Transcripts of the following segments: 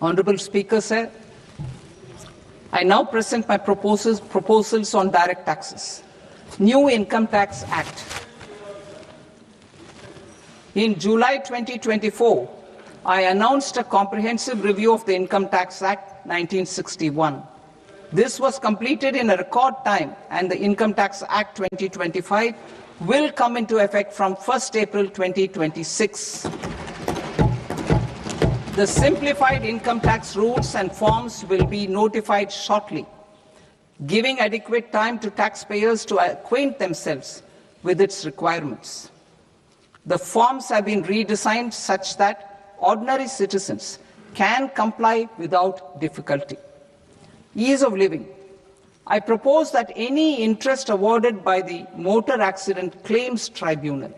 Honorable Speaker, sir, I now present my proposals on direct taxes. New Income Tax Act. In July 2024, I announced a comprehensive review of the Income Tax Act 1961. This was completed in a record time, and the Income Tax Act 2025 will come into effect from 1st April 2026. The simplified income tax rules and forms will be notified shortly, giving adequate time to taxpayers to acquaint themselves with its requirements. The forms have been redesigned such that ordinary citizens can comply without difficulty. Ease of living. I propose that any interest awarded by the Motor Accident Claims Tribunal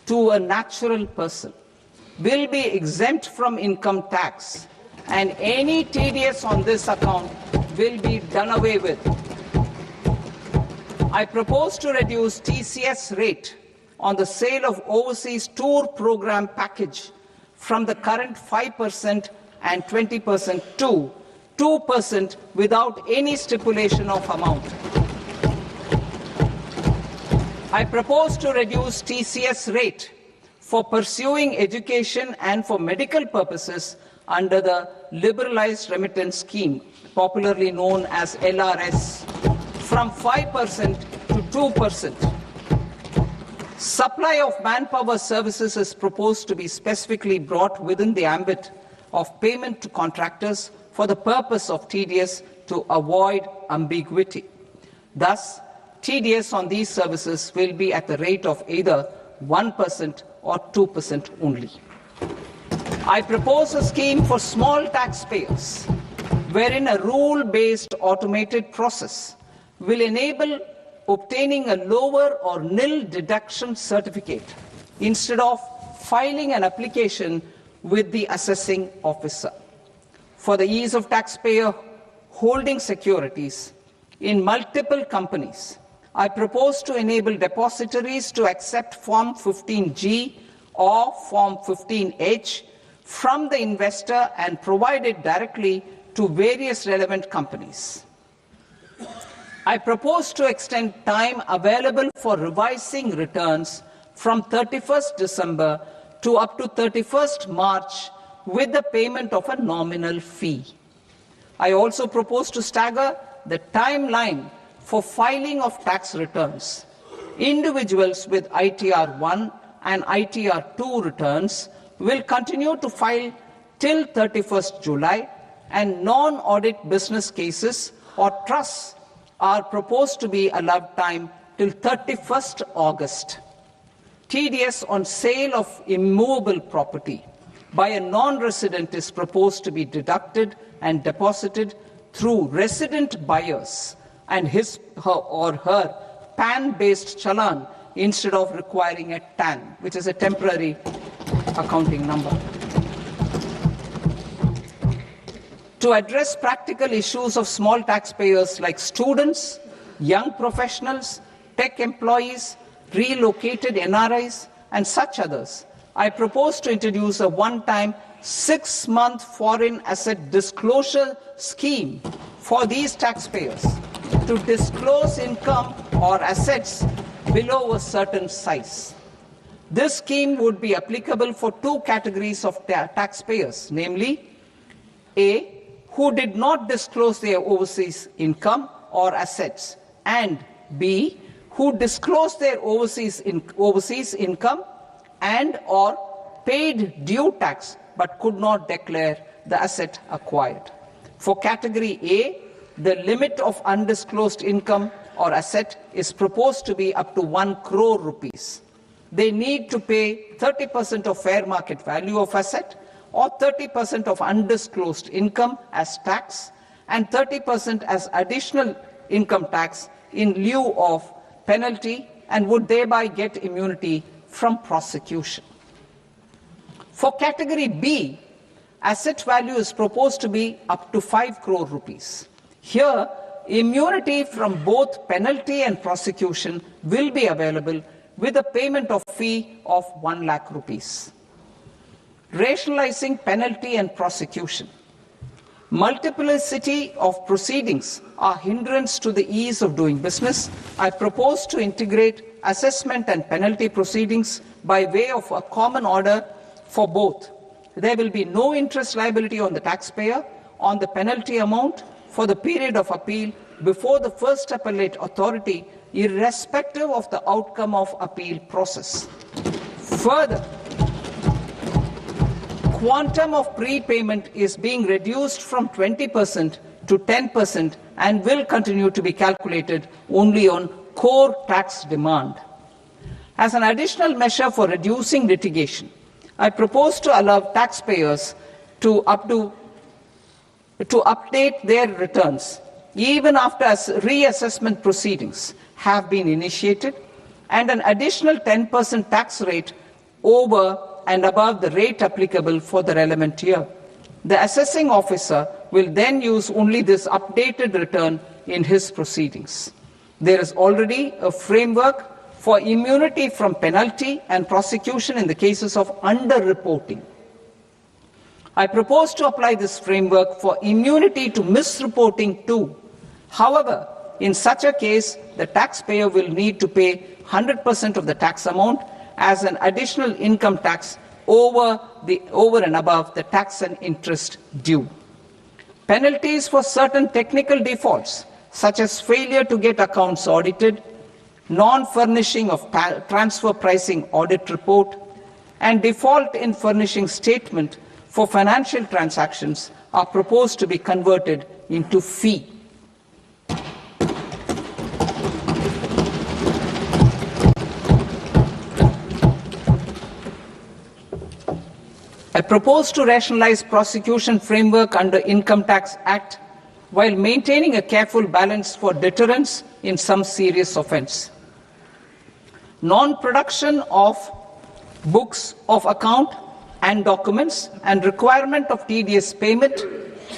to a natural person will be exempt from income tax, and any TDS on this account will be done away with. I propose to reduce TCS rate on the sale of overseas tour program package from the current 5% and 20% to 2% without any stipulation of amount. I propose to reduce TCS rate for pursuing education and for medical purposes under the Liberalized Remittance Scheme, popularly known as LRS, from 5% to 2%. Supply of manpower services is proposed to be specifically brought within the ambit of payment to contractors for the purpose of TDS to avoid ambiguity. Thus, TDS on these services will be at the rate of either 1% or 2% only. I propose a scheme for small taxpayers, wherein a rule-based automated process will enable obtaining a lower or nil deduction certificate instead of filing an application with the assessing officer. For the ease of taxpayer holding securities in multiple companies, I propose to enable depositories to accept Form 15G or Form 15H from the investor and provide it directly to various relevant companies. I propose to extend time available for revising returns from 31st December to up to 31st March with the payment of a nominal fee. I also propose to stagger the timeline for filing of tax returns. Individuals with ITR 1 and ITR 2 returns will continue to file till 31st July, and non-audit business cases or trusts are proposed to be allowed time till 31st August. TDS on sale of immovable property by a non-resident is proposed to be deducted and deposited through resident buyers and his or her PAN-based challan instead of requiring a TAN, which is a temporary accounting number. To address practical issues of small taxpayers like students, young professionals, tech employees, relocated NRIs, and such others, I propose to introduce a one-time 6-month foreign asset disclosure scheme for these taxpayers to disclose income or assets below a certain size. This scheme would be applicable for two categories of taxpayers, namely A, who did not disclose their overseas income or assets, and B, who disclosed their overseas income and or paid due tax but could not declare the asset acquired. For category A, the limit of undisclosed income or asset is proposed to be up to 1 crore rupees. They need to pay 30% of fair market value of asset or 30% of undisclosed income as tax and 30% as additional income tax in lieu of penalty, and would thereby get immunity from prosecution. For category B, asset value is proposed to be up to 5 crore rupees. Here, immunity from both penalty and prosecution will be available with a payment of fee of 1 lakh rupees. Rationalizing penalty and prosecution. Multiplicity of proceedings are hindrance to the ease of doing business. I propose to integrate assessment and penalty proceedings by way of a common order for both. There will be no interest liability on the taxpayer on the penalty amount for the period of appeal before the first appellate authority, irrespective of the outcome of appeal process. Further, quantum of prepayment is being reduced from 20% to 10% and will continue to be calculated only on core tax demand. As an additional measure for reducing litigation, I propose to allow taxpayers to update their returns even after reassessment proceedings have been initiated, and an additional 10% tax rate over and above the rate applicable for the relevant year. The assessing officer will then use only this updated return in his proceedings. There is already a framework for immunity from penalty and prosecution in the cases of underreporting. I propose to apply this framework for immunity to misreporting too. However, in such a case, the taxpayer will need to pay 100% of the tax amount as an additional income tax over and above the tax and interest due. Penalties for certain technical defaults, such as failure to get accounts audited, non-furnishing of transfer pricing audit report, and default in furnishing statement for financial transactions are proposed to be converted into fee. I propose to rationalize prosecution framework under Income Tax Act while maintaining a careful balance for deterrence in some serious offence. Non-production of books of account and documents and requirement of TDS payment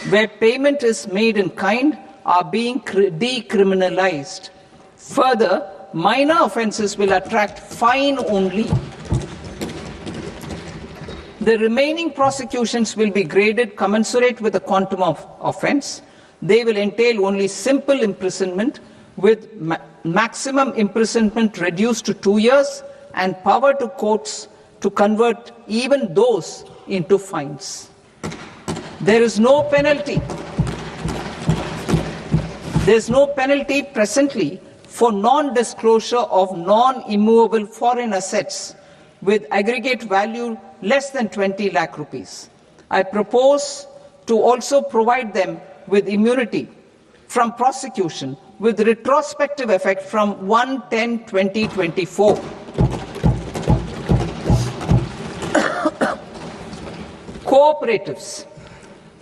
where payment is made in kind are being decriminalized. Further, minor offences will attract fine only. The remaining prosecutions will be graded commensurate with the quantum of offence. They will entail only simple imprisonment with maximum imprisonment reduced to 2 years and power to courts to convert even those into fines. There is no penalty. There is no penalty presently for non-disclosure of non-immovable foreign assets with aggregate value less than 20 lakh rupees. I propose to also provide them with immunity from prosecution with retrospective effect from 1/10/2024. Cooperatives.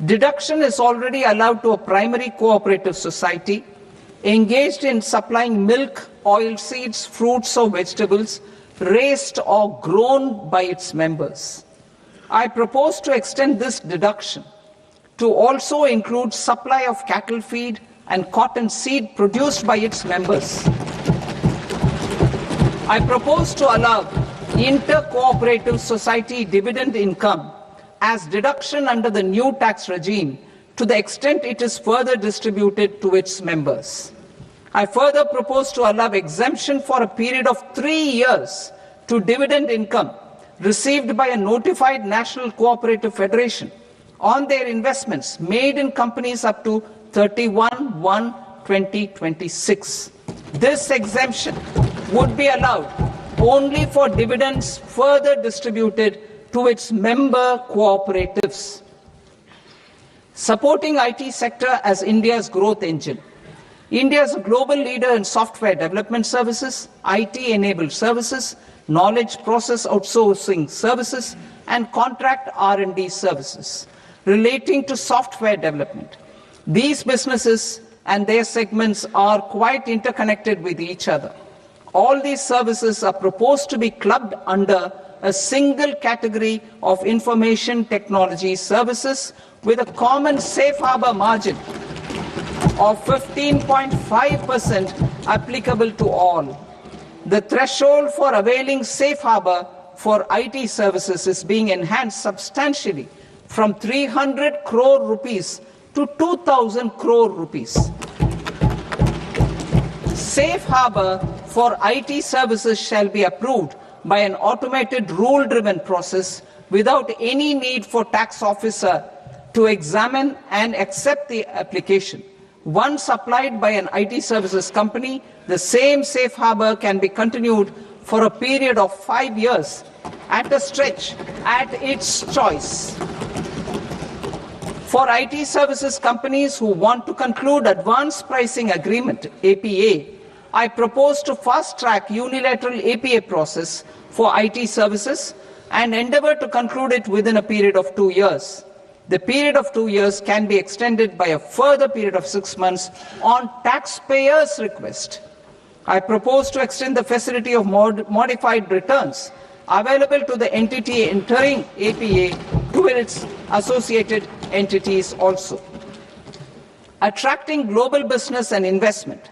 Deduction is already allowed to a primary cooperative society engaged in supplying milk, oilseeds, fruits or vegetables raised or grown by its members. I propose to extend this deduction to also include supply of cattle feed and cotton seed produced by its members. I propose to allow inter-cooperative society dividend income as deduction under the new tax regime to the extent it is further distributed to its members. I further propose to allow exemption for a period of 3 years to dividend income received by a notified national cooperative federation on their investments made in companies up to 31/1/2026. This exemption would be allowed only for dividends further distributed to its member cooperatives. Supporting IT sector as India's growth engine. India is a global leader in software development services, IT-enabled services, knowledge process outsourcing services, and contract R&D services relating to software development. These businesses and their segments are quite interconnected with each other. All these services are proposed to be clubbed under a single category of information technology services with a common safe harbor margin of 15.5% applicable to all. The threshold for availing safe harbor for IT services is being enhanced substantially from 300 crore rupees to 2,000 crore rupees. Safe harbor for IT services shall be approved by an automated rule-driven process without any need for tax officer to examine and accept the application. Once applied by an IT services company, the same safe harbor can be continued for a period of 5 years at a stretch at its choice. For IT services companies who want to conclude advanced pricing agreement, APA, I propose to fast-track unilateral APA process for IT services and endeavor to conclude it within a period of 2 years. The period of 2 years can be extended by a further period of 6 months on taxpayers' request. I propose to extend the facility of modified returns available to the entity entering APA to its associated entities also. Attracting global business and investment.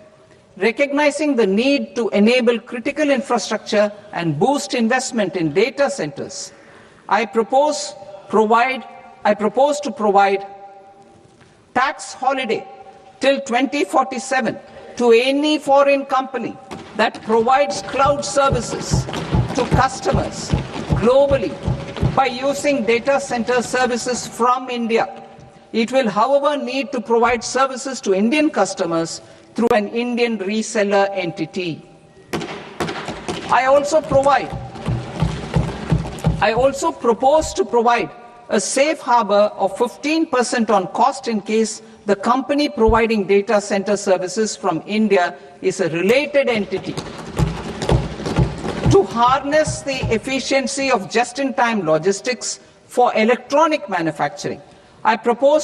Recognizing the need to enable critical infrastructure and boost investment in data centers, I propose to provide tax holiday till 2047 to any foreign company that provides cloud services to customers globally by using data center services from India. It will, however, need to provide services to Indian customers through an Indian reseller entity. I also propose to provide a safe harbor of 15% on cost in case the company providing data center services from India is a related entity. To harness the efficiency of just-in-time logistics for electronic manufacturing, I propose